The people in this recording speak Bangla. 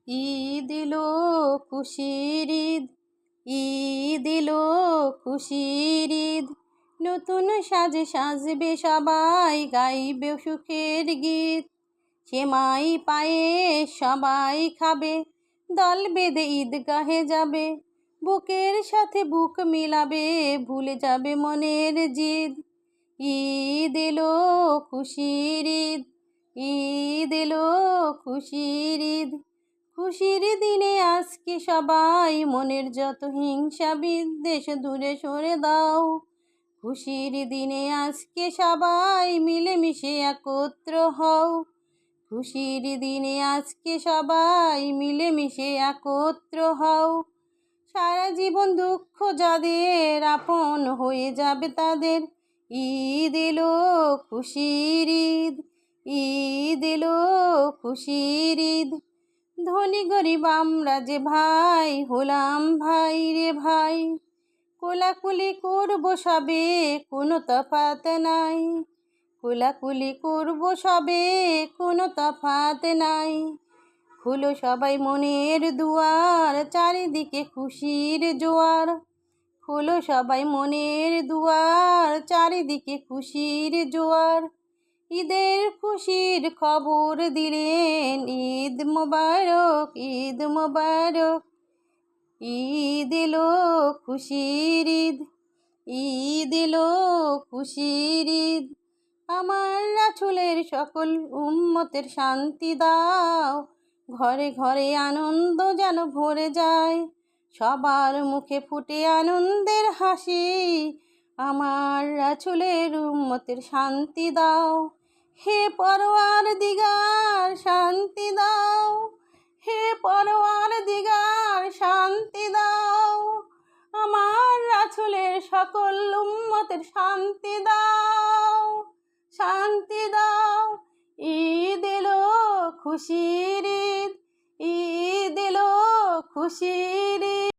ঈদ এলো খুশির ঈদ, ঈদ এলো খুশির ঈদ। নতুন সাজে সাজবে সবাই, গাইবে সুখের গীত। সেমাই পায়েস সবাই খাবে, দল বেঁধে ঈদগাহে যাবে। বুকের সাথে বুক মিলাবে, ভুলে যাবে মনের জিদ। ঈদ এলো খুশির ঈদ, ঈদ এলো খুশির ঈদ। খুশির দিনে আজকে সবাই মনের যত হিংসা বিদ্বেষ দূরে সরে দাও। খুশির দিনে আজকে সবাই মিলেমিশে একত্র হও। খুশির দিনে আজকে সবাই মিলেমিশে একত্র হও। সারা জীবন দুঃখ যাদের আপন হয়ে যাবে তাদের। ঈদ এলো খুশির ঈদ, ঈদ এলো খুশির ঈদ। ধনী গরিব আমরা যে ভাই হলাম ভাই রে ভাই, কোলাকুলি করবো সবে কোনো তফাত নাই। কোলাকুলি করবো সবে কোনো তফাত নাই। খুলো সবাই মনের দুয়ার, চারিদিকে খুশির জোয়ার। খুলো সবাই মনের দুয়ার, চারিদিকে খুশির জোয়ার। ঈদের খুশির খবর দিলেন, ঈদ মোবারক, ঈদ মোবারক। ঈদ এলো খুশির ঈদ, ঈদ এলো খুশির ঈদ। আমার রাসূলের সকল উম্মতের শান্তি দাও, ঘরে ঘরে আনন্দ যেন ভরে যায়। সবার মুখে ফুটে আনন্দের হাসি, আমার রাসূলের উম্মতের শান্তি দাও। হে পরওয়ারদিগার শান্তি দাও, হে পরওয়ারদিগার শান্তি দাও। আমার রাসূলের সকল উম্মতের শান্তি দাও, শান্তি দাও। ঈদ এলো খুশির ঈদ, ঈদ এলো খুশির ঈদ।